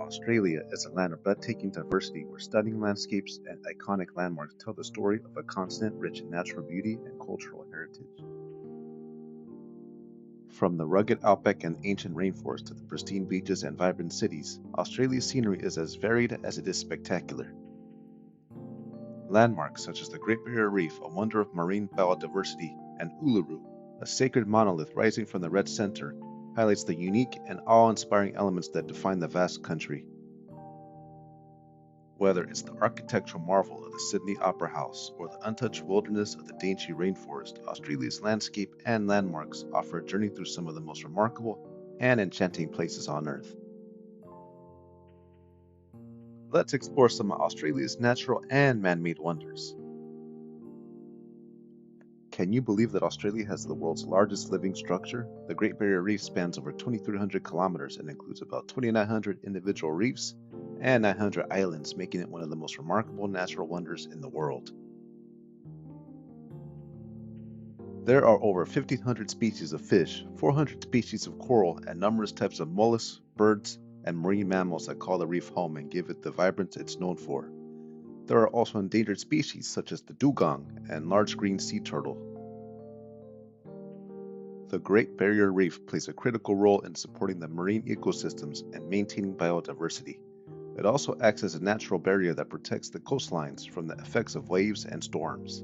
Australia is a land of breathtaking diversity where stunning landscapes and iconic landmarks tell the story of a continent rich in natural beauty and cultural heritage. From the rugged outback and ancient rainforests to the pristine beaches and vibrant cities, Australia's scenery is as varied as it is spectacular. Landmarks such as the Great Barrier Reef, a wonder of marine biodiversity, and Uluru, a sacred monolith rising from the red center, highlights the unique and awe-inspiring elements that define the vast country. Whether it's the architectural marvel of the Sydney Opera House or the untouched wilderness of the dainty rainforest, Australia's landscape and landmarks offer a journey through some of the most remarkable and enchanting places on Earth. Let's explore some of Australia's natural and man-made wonders. Can you believe that Australia has the world's largest living structure? The Great Barrier Reef spans over 2,300 kilometers and includes about 2,900 individual reefs and 900 islands, making it one of the most remarkable natural wonders in the world. There are over 1,500 species of fish, 400 species of coral, and numerous types of mollusks, birds, and marine mammals that call the reef home and give it the vibrance it's known for. There are also endangered species such as the dugong and large green sea turtle. The Great Barrier Reef plays a critical role in supporting the marine ecosystems and maintaining biodiversity. It also acts as a natural barrier that protects the coastlines from the effects of waves and storms.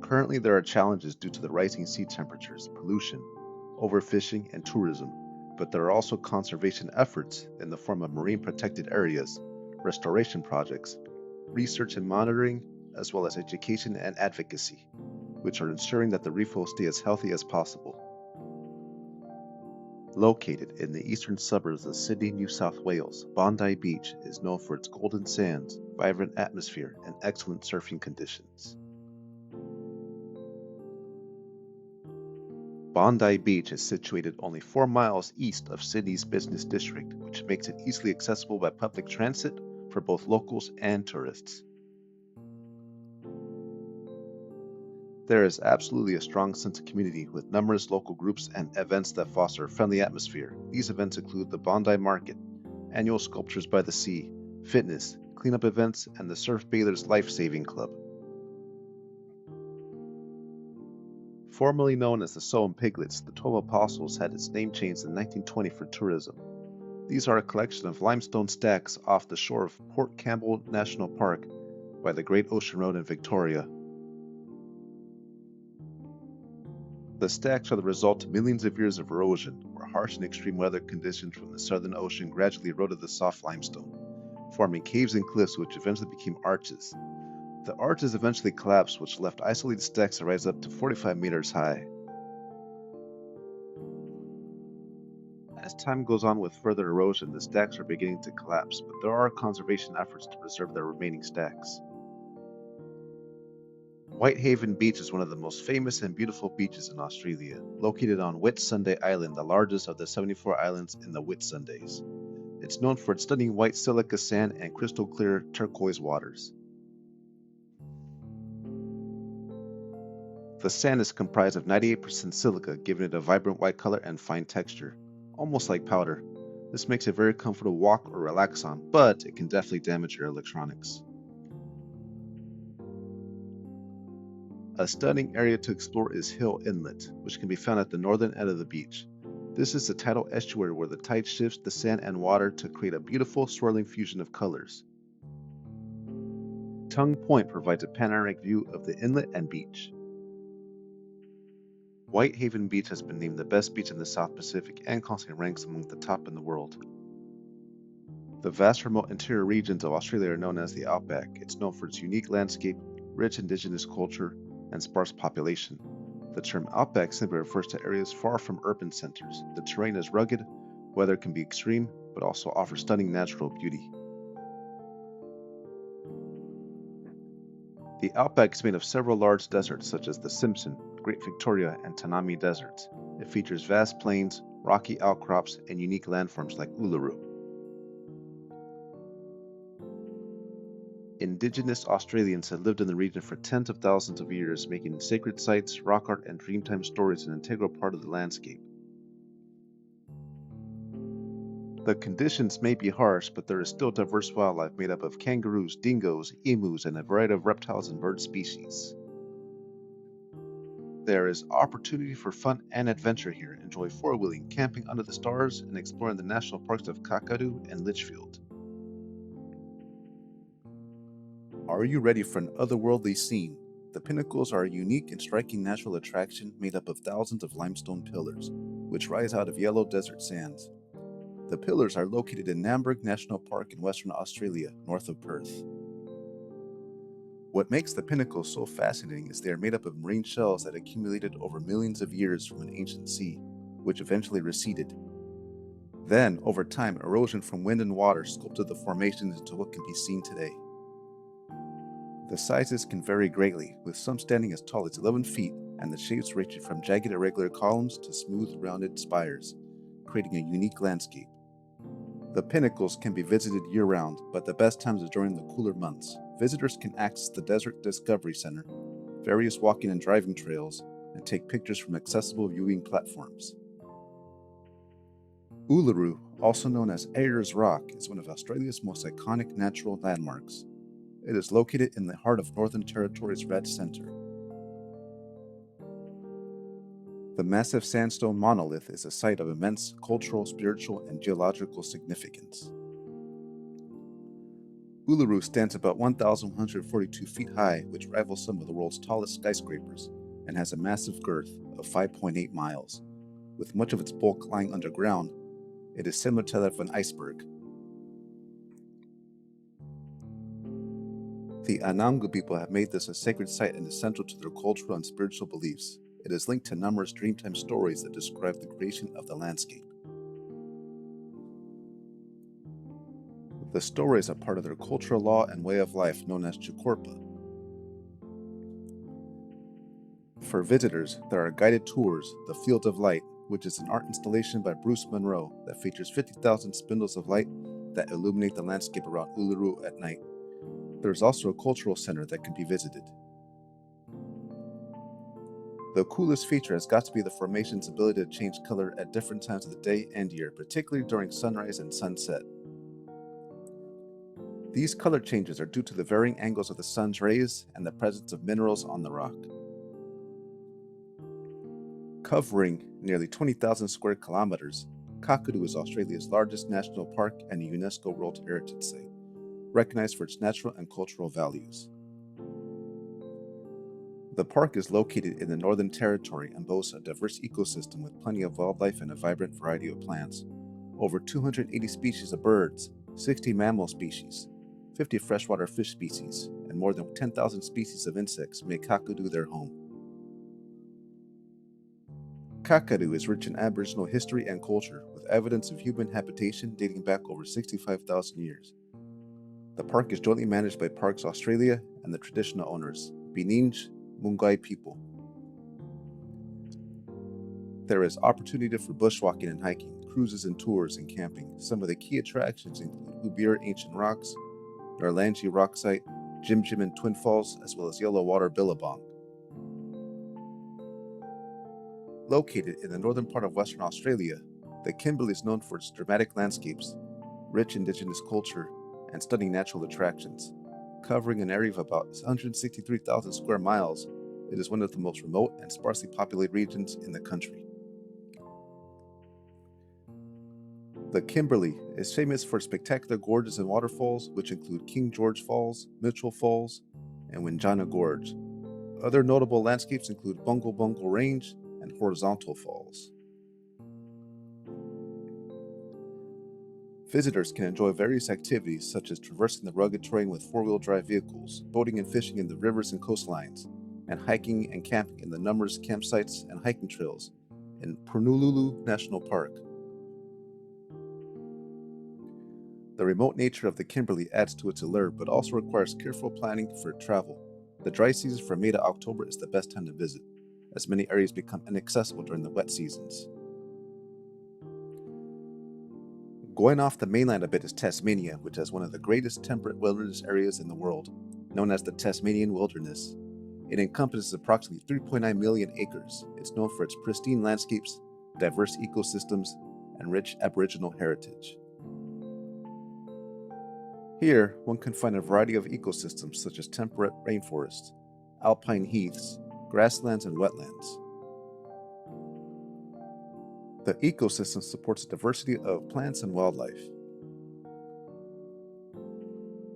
Currently, there are challenges due to the rising sea temperatures, pollution, overfishing, and tourism, but there are also conservation efforts in the form of marine protected areas, restoration projects, research and monitoring, as well as education and advocacy, which are ensuring that the reef will stay as healthy as possible. Located in the eastern suburbs of Sydney, New South Wales, Bondi Beach is known for its golden sands, vibrant atmosphere, and excellent surfing conditions. Bondi Beach is situated only 4 miles east of Sydney's business district, which makes it easily accessible by public transit for both locals and tourists. There is absolutely a strong sense of community with numerous local groups and events that foster a friendly atmosphere. These events include the Bondi Market, annual Sculptures by the Sea, fitness, cleanup events, and the Surf Bathers Life Saving Club. Formerly known as the Soham Piglets, the 12 Apostles had its name changed in 1920 for tourism. These are a collection of limestone stacks off the shore of Port Campbell National Park by the Great Ocean Road in Victoria. The stacks are the result of millions of years of erosion, where harsh and extreme weather conditions from the Southern Ocean gradually eroded the soft limestone, forming caves and cliffs which eventually became arches. The arches eventually collapsed, which left isolated stacks that rise up to 45 meters high. As time goes on with further erosion, the stacks are beginning to collapse, but there are conservation efforts to preserve the remaining stacks. Whitehaven Beach is one of the most famous and beautiful beaches in Australia, located on Whitsunday Island, the largest of the 74 islands in the Whitsundays. It's known for its stunning white silica sand and crystal clear turquoise waters. The sand is comprised of 98% silica, giving it a vibrant white color and fine texture, almost like powder. This makes it a very comfortable walk or relax on, but it can definitely damage your electronics. A stunning area to explore is Hill Inlet, which can be found at the northern end of the beach. This is the tidal estuary where the tide shifts the sand and water to create a beautiful swirling fusion of colors. Tongue Point provides a panoramic view of the inlet and beach. Whitehaven Beach has been named the best beach in the South Pacific and constantly ranks among the top in the world. The vast remote interior regions of Australia are known as the Outback. It's known for its unique landscape, rich indigenous culture, and sparse population. The term Outback simply refers to areas far from urban centers. The terrain is rugged, weather can be extreme, but also offers stunning natural beauty. The Outback is made of several large deserts such as the Simpson, Great Victoria, and Tanami deserts. It features vast plains, rocky outcrops, and unique landforms like Uluru. Indigenous Australians have lived in the region for tens of thousands of years, making sacred sites, rock art, and dreamtime stories an integral part of the landscape. The conditions may be harsh, but there is still diverse wildlife made up of kangaroos, dingoes, emus, and a variety of reptiles and bird species. There is opportunity for fun and adventure here. Enjoy four-wheeling, camping under the stars, and exploring the national parks of Kakadu and Litchfield. Are you ready for an otherworldly scene? The Pinnacles are a unique and striking natural attraction made up of thousands of limestone pillars, which rise out of yellow desert sands. The pillars are located in Namberg National Park in Western Australia, north of Perth. What makes the Pinnacles so fascinating is they are made up of marine shells that accumulated over millions of years from an ancient sea, which eventually receded. Then, over time, erosion from wind and water sculpted the formations into what can be seen today. The sizes can vary greatly, with some standing as tall as 11 feet and the shapes ranging from jagged irregular columns to smooth, rounded spires, creating a unique landscape. The Pinnacles can be visited year-round, but the best times are during the cooler months. Visitors can access the Desert Discovery Center, various walking and driving trails, and take pictures from accessible viewing platforms. Uluru, also known as Ayers Rock, is one of Australia's most iconic natural landmarks. It is located in the heart of Northern Territory's Red Centre. The massive sandstone monolith is a site of immense cultural, spiritual, and geological significance. Uluru stands about 1,142 feet high, which rivals some of the world's tallest skyscrapers, and has a massive girth of 5.8 miles. With much of its bulk lying underground, it is similar to that of an iceberg. The Anangu people have made this a sacred site and is central to their cultural and spiritual beliefs. It is linked to numerous Dreamtime stories that describe the creation of the landscape. The stories are part of their cultural law and way of life known as Chikorpa. For visitors, there are guided tours, The Field of Light, which is an art installation by Bruce Monroe that features 50,000 spindles of light that illuminate the landscape around Uluru at night. There is also a cultural center that can be visited. The coolest feature has got to be the formation's ability to change color at different times of the day and year, particularly during sunrise and sunset. These color changes are due to the varying angles of the sun's rays and the presence of minerals on the rock. Covering nearly 20,000 square kilometers, Kakadu is Australia's largest national park and a UNESCO World Heritage Site, recognized for its natural and cultural values. The park is located in the Northern Territory and boasts a diverse ecosystem with plenty of wildlife and a vibrant variety of plants. Over 280 species of birds, 60 mammal species, 50 freshwater fish species, and more than 10,000 species of insects make Kakadu their home. Kakadu is rich in Aboriginal history and culture, with evidence of human habitation dating back over 65,000 years. The park is jointly managed by Parks Australia and the traditional owners, Bininj Mungai people. There is opportunity for bushwalking and hiking, cruises and tours, and camping. Some of the key attractions include Ubir Ancient Rocks, Narlangi Rock Site, Jim Jim and Twin Falls, as well as Yellow Water Billabong. Located in the northern part of Western Australia, the Kimberley is known for its dramatic landscapes, rich indigenous culture, and stunning natural attractions. Covering an area of about 163,000 square miles, it is one of the most remote and sparsely populated regions in the country. The Kimberley is famous for spectacular gorges and waterfalls, which include King George Falls, Mitchell Falls, and Winjana Gorge. Other notable landscapes include Bungle Bungle Range and Horizontal Falls. Visitors can enjoy various activities such as traversing the rugged terrain with four-wheel drive vehicles, boating and fishing in the rivers and coastlines, and hiking and camping in the numerous campsites and hiking trails in Purnululu National Park. The remote nature of the Kimberley adds to its allure, but also requires careful planning for travel. The dry season from May to October is the best time to visit, as many areas become inaccessible during the wet seasons. Going off the mainland a bit is Tasmania, which has one of the greatest temperate wilderness areas in the world, known as the Tasmanian Wilderness. It encompasses approximately 3.9 million acres. It's known for its pristine landscapes, diverse ecosystems, and rich Aboriginal heritage. Here, one can find a variety of ecosystems such as temperate rainforests, alpine heaths, grasslands, and wetlands. The ecosystem supports a diversity of plants and wildlife.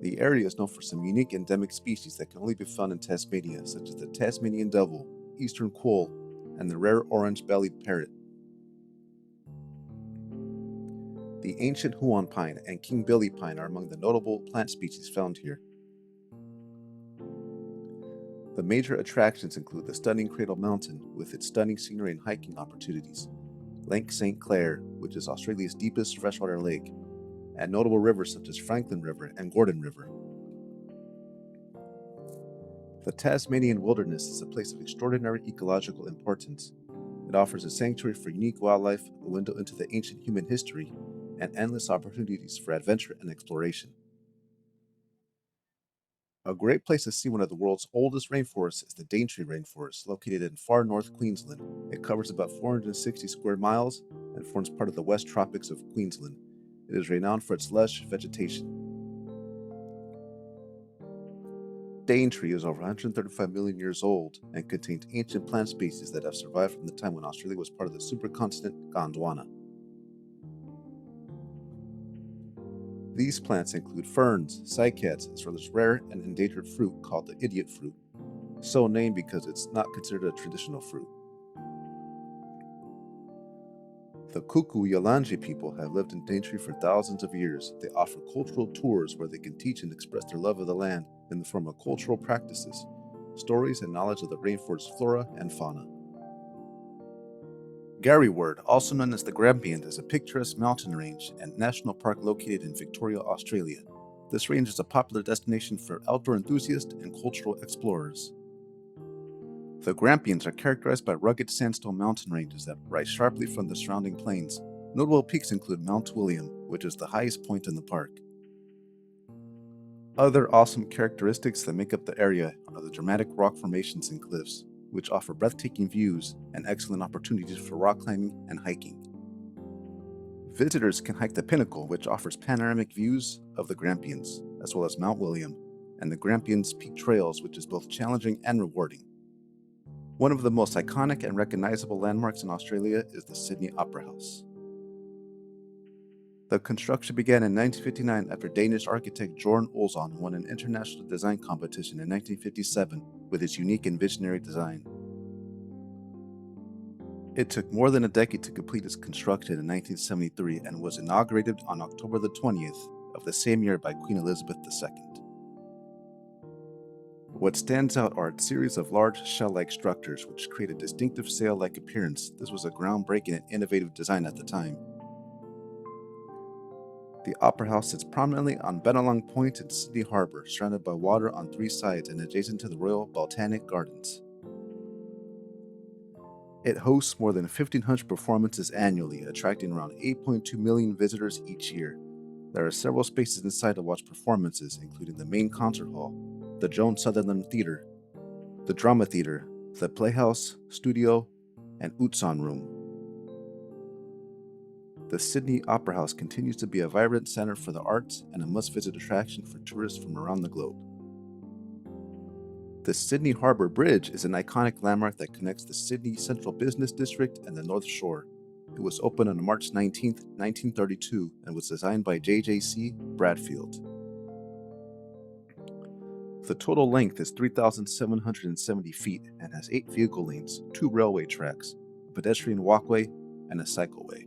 The area is known for some unique endemic species that can only be found in Tasmania, such as the Tasmanian devil, eastern quoll, and the rare orange-bellied parrot. The ancient Huon pine and king billy pine are among the notable plant species found here. The major attractions include the stunning Cradle Mountain with its stunning scenery and hiking opportunities, Lake St. Clair, which is Australia's deepest freshwater lake, and notable rivers such as Franklin River and Gordon River. The Tasmanian wilderness is a place of extraordinary ecological importance. It offers a sanctuary for unique wildlife, a window into the ancient human history, and endless opportunities for adventure and exploration. A great place to see one of the world's oldest rainforests is the Daintree Rainforest, located in far north Queensland. It covers about 460 square miles and forms part of the West Tropics of Queensland. It is renowned for its lush vegetation. Daintree is over 135 million years old and contains ancient plant species that have survived from the time when Australia was part of the supercontinent Gondwana. These plants include ferns, cycads, as well as rare and endangered fruit called the idiot fruit, so named because it's not considered a traditional fruit. The Kuku Yalanji people have lived in Daintree for thousands of years. They offer cultural tours where they can teach and express their love of the land in the form of cultural practices, stories, and knowledge of the rainforest flora and fauna. Garryward, also known as the Grampians, is a picturesque mountain range and national park located in Victoria, Australia. This range is a popular destination for outdoor enthusiasts and cultural explorers. The Grampians are characterized by rugged sandstone mountain ranges that rise sharply from the surrounding plains. Notable peaks include Mount William, which is the highest point in the park. Other awesome characteristics that make up the area are the dramatic rock formations and cliffs, which offer breathtaking views and excellent opportunities for rock climbing and hiking. Visitors can hike the Pinnacle, which offers panoramic views of the Grampians, as well as Mount William, and the Grampians Peak Trails, which is both challenging and rewarding. One of the most iconic and recognizable landmarks in Australia is the Sydney Opera House. The construction began in 1959 after Danish architect Jorn Olsson won an international design competition in 1957 with his unique and visionary design. It took more than a decade to complete its construction in 1973 and was inaugurated on October the 20th of the same year by Queen Elizabeth II. What stands out are its series of large shell-like structures which create a distinctive sail-like appearance. This was a groundbreaking and innovative design at the time. The Opera House sits prominently on Bennelong Point in Sydney Harbour, surrounded by water on three sides and adjacent to the Royal Botanic Gardens. It hosts more than 1,500 performances annually, attracting around 8.2 million visitors each year. There are several spaces inside to watch performances, including the main concert hall, the Joan Sutherland Theatre, the Drama Theatre, the Playhouse, Studio, and Utsan Room. The Sydney Opera House continues to be a vibrant center for the arts and a must-visit attraction for tourists from around the globe. The Sydney Harbour Bridge is an iconic landmark that connects the Sydney Central Business District and the North Shore. It was opened on March 19, 1932, and was designed by J.J.C. Bradfield. The total length is 3,770 feet and has 8 vehicle lanes, 2 railway tracks, a pedestrian walkway, and a cycleway.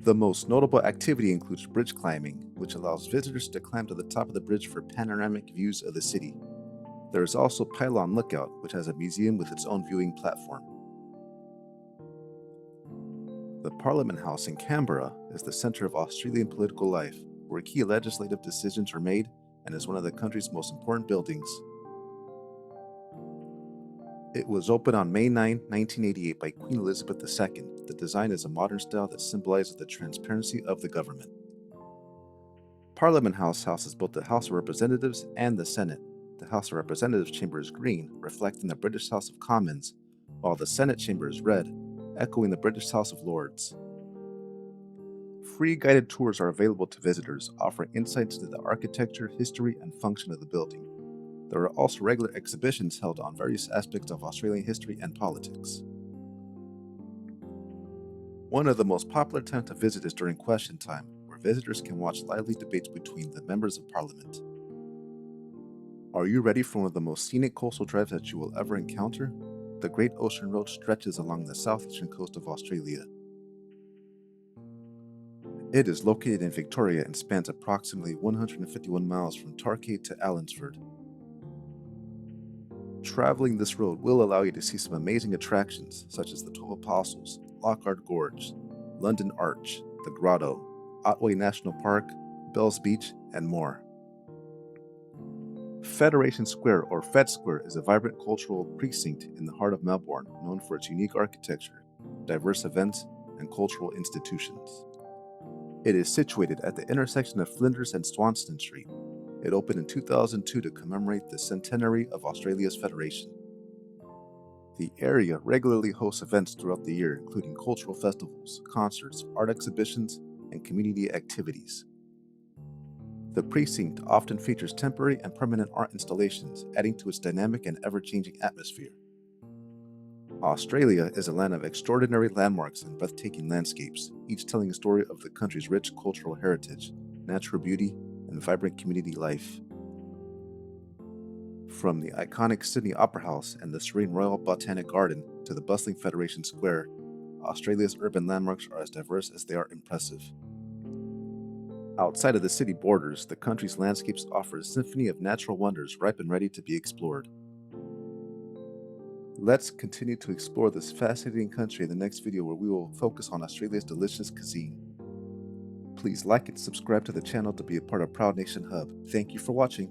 The most notable activity includes bridge climbing, which allows visitors to climb to the top of the bridge for panoramic views of the city. There is also Pylon Lookout, which has a museum with its own viewing platform. The Parliament House in Canberra is the centre of Australian political life, where key legislative decisions are made, and is one of the country's most important buildings. It was opened on May 9, 1988 by Queen Elizabeth II. The design is a modern style that symbolizes the transparency of the government. Parliament House houses both the House of Representatives and the Senate. The House of Representatives chamber is green, reflecting the British House of Commons, while the Senate chamber is red, echoing the British House of Lords. Free guided tours are available to visitors, offering insights into the architecture, history, and function of the building. There are also regular exhibitions held on various aspects of Australian history and politics. One of the most popular times to visit is during question time, where visitors can watch lively debates between the members of parliament. Are you ready for one of the most scenic coastal drives that you will ever encounter? The Great Ocean Road stretches along the southeastern coast of Australia. It is located in Victoria and spans approximately 151 miles from Torquay to Allensford. Traveling this road will allow you to see some amazing attractions such as the 12 Apostles, Lockhart Gorge, London Arch, the Grotto, Otway National Park, Bells Beach, and more. Federation Square, or Fed Square, is a vibrant cultural precinct in the heart of Melbourne, known for its unique architecture, diverse events, and cultural institutions. It is situated at the intersection of Flinders and Swanston Street. It opened in 2002 to commemorate the centenary of Australia's federation. The area regularly hosts events throughout the year, including cultural festivals, concerts, art exhibitions, and community activities. The precinct often features temporary and permanent art installations, adding to its dynamic and ever-changing atmosphere. Australia is a land of extraordinary landmarks and breathtaking landscapes, each telling a story of the country's rich cultural heritage, natural beauty, and vibrant community life. From the iconic Sydney Opera House and the serene Royal Botanic Garden to the bustling Federation Square, Australia's urban landmarks are as diverse as they are impressive. Outside of the city borders, the country's landscapes offer a symphony of natural wonders ripe and ready to be explored. Let's continue to explore this fascinating country in the next video, where we will focus on Australia's delicious cuisine. Please like and subscribe to the channel to be a part of Proud Nation Hub. Thank you for watching.